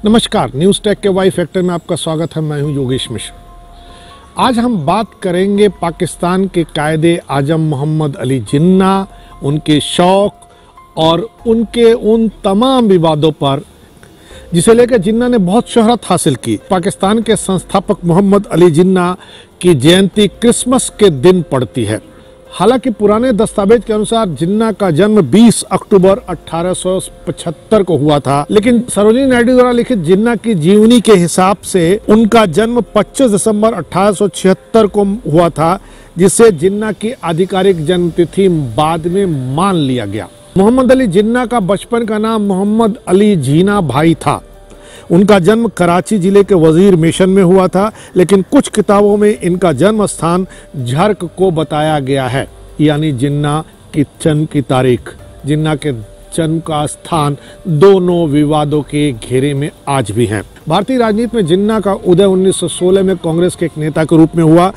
नमस्कार, news take के Y factor में आपका स्वागत है। मैं हूं योगेश मिश्र। आज हम बात करेंगे पाकिस्तान के कायदे आजम मोहम्मद अली जिन्ना, उनके शौक और उनके उन तमाम विवादों पर जिसे लेकर जिन्ना ने बहुत शोहरत हासिल की। पाकिस्तान के संस्थापक मोहम्मद अली जिन्ना की जयंती क्रिसमस के दिन पड़ती है। हालांकि पुराने दस्तावेज के अनुसार जिन्ना का जन्म 20 अक्टूबर 1875 को हुआ था, लेकिन सरोजिनी नायडू द्वारा लिखित जिन्ना की जीवनी के हिसाब से उनका जन्म 25 दिसंबर 1876 को हुआ था, जिससे जिन्ना की आधिकारिक जन्म तिथि बाद में मान लिया गया। मोहम्मद अली जिन्ना का बचपन का नाम मोहम्मद अली जीना भाई था। उनका जन्म कराची जिले के वजीर मिशन में हुआ था, लेकिन कुछ किताबों में इनका जन्म स्थान झर्क को बताया गया है, यानी जिन्ना की जन्म की तारीख, जिन्ना के जन्म का स्थान दोनों विवादों के घेरे में आज भी है। भारतीय राजनीति में जिन्ना का उदय 1916 में कांग्रेस के एक नेता के रूप में हुआ,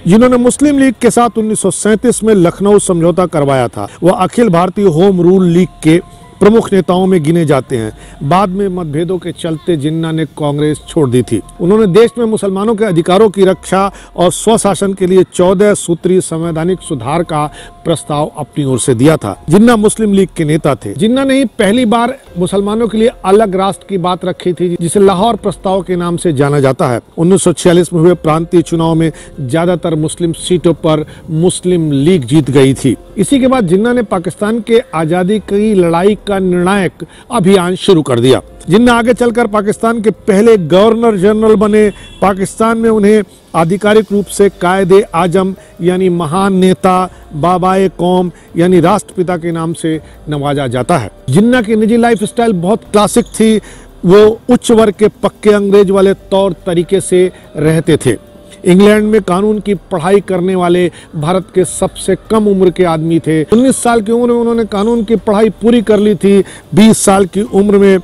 जिन्होंने मुस्लिम लीग के साथ 1937 में लखनऊ समझौता करवाया था। वह Akhil Bharatiya home rule league के प्रमुख नेताओं में गिने जाते हैं। बाद में मतभेदों के चलते जिन्ना ने कांग्रेस छोड़ दी थी। उन्होंने देश में मुसलमानों के अधिकारों की रक्षा और स्वशासन के लिए 14 सूत्री संवैधानिक सुधार का प्रस्ताव अपनी ओर से दिया था। जिन्ना मुस्लिम लीग के नेता थे। जिन्ना ने ही पहली बार मुसलमानों के लिए अलग राष्ट्र की बात रखी थी, जिसे लाहौर प्रस्ताव के नाम से जाना जाता है। 1946 में हुए प्रांतीय चुनाव में ज्यादातर मुस्लिम सीटों पर मुस्लिम लीग जीत गई थी। इसी के बाद जिन्ना ने पाकिस्तान के आजादी की लड़ाई का निर्णायक अभियान शुरू कर दिया। जिन्ना आगे चलकर पाकिस्तान के पहले गवर्नर जनरल बने। पाकिस्तान में उन्हें आधिकारिक रूप से कायदे आजम यानी महान नेता, बाबाए कौम यानी राष्ट्रपिता के नाम से नवाजा जाता है। जिन्ना की निजी लाइफ स्टाइल बहुत क्लासिक थी। वो उच्च वर्ग के पक्के अंग्रेज वाले तौर तरीके से रहते थे। इंग्लैंड में कानून की पढ़ाई करने वाले भारत के सबसे कम उम्र के आदमी थे। 19 साल की उम्र में उन्होंने कानून की पढ़ाई पूरी कर ली थी। 20 साल की उम्र में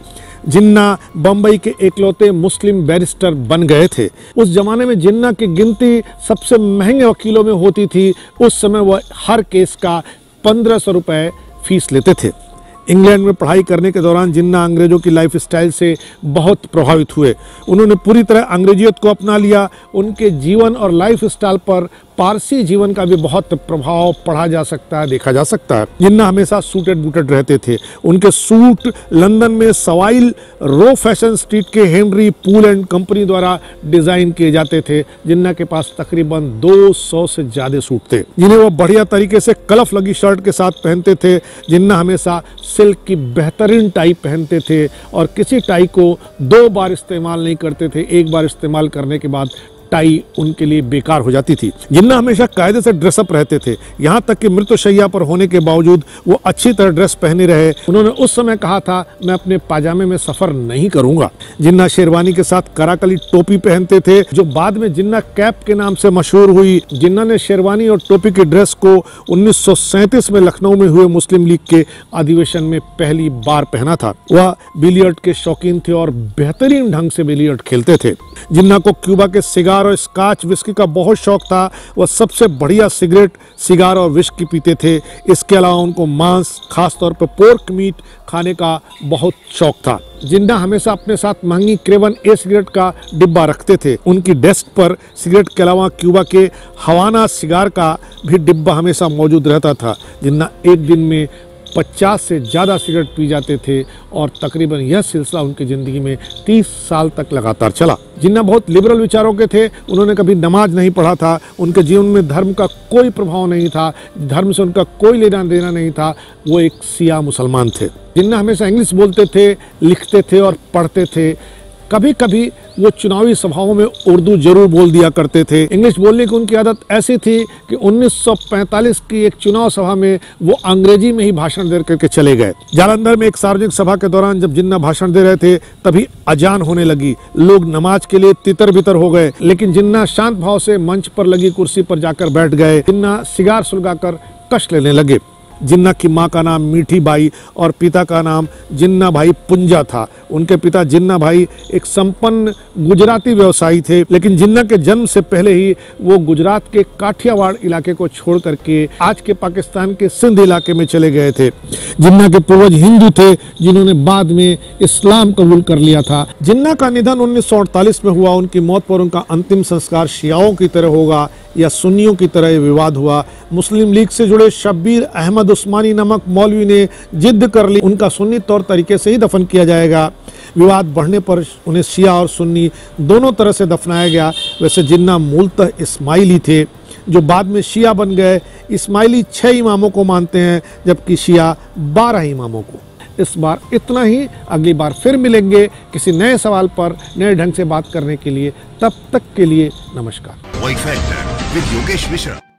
जिन्ना बम्बई के एकलौते मुस्लिम बैरिस्टर बन गए थे। उस जमाने में जिन्ना की गिनती सबसे महंगे वकीलों में होती थी। उस समय वह हर केस का 1500 रुपए फीस लेते थे। इंग्लैंड में पढ़ाई करने के दौरान जिन्ना अंग्रेजों की लाइफ स्टाइल से बहुत प्रभावित हुए। उन्होंने पूरी तरह अंग्रेजियत को अपना लिया। उनके जीवन और लाइफ स्टाइल पर पारसी जीवन का भी बहुत प्रभाव पढ़ा जा सकता है, देखा जा सकता है। जिन्ना हमेशा सूटेड बूटेड रहते थे। उनके सूट लंदन में सवाइल रो फैशन स्ट्रीट के हेनरी पूल एंड कंपनी द्वारा डिजाइन किए जाते थे। जिन्ना के पास तकरीबन 200 से ज्यादा सूट थे, जिन्हें वो बढ़िया तरीके से कलफ लगी शर्ट के साथ पहनते थे। जिन्ना हमेशा सिल्क की बेहतरीन टाई पहनते थे और किसी टाई को 2 बार इस्तेमाल नहीं करते थे। एक बार इस्तेमाल करने के बाद टाई उनके लिए बेकार हो जाती थी। जिन्ना हमेशा कायदे से ड्रेसअप रहते थे, यहाँ तक कि मृत्युशैया पर होने के बावजूद वो अच्छी तरह ड्रेस पहने रहे। उन्होंने उस समय कहा था, मैं अपने पाजामे में सफर नहीं करूंगा। जिन्ना शेरवानी के साथ कराकली टोपी पहनते थे, जो बाद में जिन्ना कैप के नाम से मशहूर हुई। जिन्ना ने शेरवानी और टोपी की ड्रेस को 1937 में लखनऊ में हुए मुस्लिम लीग के अधिवेशन में पहली बार पहना था। वह बिलियर्ड के शौकीन थे और बेहतरीन ढंग से बिलियर्ड खेलते थे। जिन्ना को क्यूबा के सिगार और स्कॉच विस्की का बहुत शौक था। वह सबसे बढ़िया सिगरेट, सिगार और विस्की पीते थे। इसके अलावा उनको मांस, खासतौर पर पोर्क मीट खाने का बहुत शौक था। जिन्ना हमेशा अपने साथ महंगी क्रेवन ए सिगरेट का डिब्बा रखते थे। उनकी डेस्क पर सिगरेट के अलावा क्यूबा के हवाना सिगार का भी डिब्बा हमेशा मौजूद रहता था। जिन्ना एक दिन में 50 से ज़्यादा सिगरेट पी जाते थे और तकरीबन यह सिलसिला उनकी ज़िंदगी में 30 साल तक लगातार चला। जिन्ना बहुत लिबरल विचारों के थे। उन्होंने कभी नमाज नहीं पढ़ा था। उनके जीवन में धर्म का कोई प्रभाव नहीं था। धर्म से उनका कोई लेना देना नहीं था। वो एक सिया मुसलमान थे। जिन्ना हमेशा इंग्लिश बोलते थे, लिखते थे और पढ़ते थे। कभी कभी वो चुनावी सभाओं में उर्दू जरूर बोल दिया करते थे। इंग्लिश बोलने की उनकी आदत ऐसी थी कि 1945 की एक चुनाव सभा में वो अंग्रेजी में ही भाषण दे करके चले गए। जालंधर में एक सार्वजनिक सभा के दौरान जब जिन्ना भाषण दे रहे थे, तभी अजान होने लगी। लोग नमाज के लिए तितर बितर हो गए, लेकिन जिन्ना शांत भाव से मंच पर लगी कुर्सी पर जाकर बैठ गए। जिन्ना सिगार सुलगाकर कश लेने लगे। जिन्ना की मां का नाम मीठी बाई और पिता का नाम जिन्ना भाई पुंजा था। उनके पिता जिन्ना भाई एक संपन्न गुजराती व्यवसायी थे, लेकिन जिन्ना के जन्म से पहले ही वो गुजरात के काठियावाड़ इलाके को छोड़ करके आज के पाकिस्तान के सिंध इलाके में चले गए थे। जिन्ना के पूर्वज हिंदू थे जिन्होंने बाद में इस्लाम कबूल कर लिया था। जिन्ना का निधन 1948 में हुआ। उनकी मौत पर उनका अंतिम संस्कार शियाओं की तरह होगा या सुन्नियों की तरह विवाद हुआ। मुस्लिम लीग से जुड़े शब्बीर अहमद उस्मानी नामक मौलवी ने जिद कर ली उनका सुन्नी तौर तरीके से ही दफन किया जाएगा। विवाद बढ़ने पर उन्हें शिया और सुन्नी दोनों तरह से दफनाया गया। वैसे जिन्ना मूलतः इस्माइली थे जो बाद में शिया बन गए। इस्माइली 6 इमामों को मानते हैं जबकि शिया 12 इमामों को। इस बार इतना ही। अगली बार फिर मिलेंगे किसी नए सवाल पर नए ढंग से बात करने के लिए। तब तक के लिए नमस्कार। Y factor with Yogesh Mishra.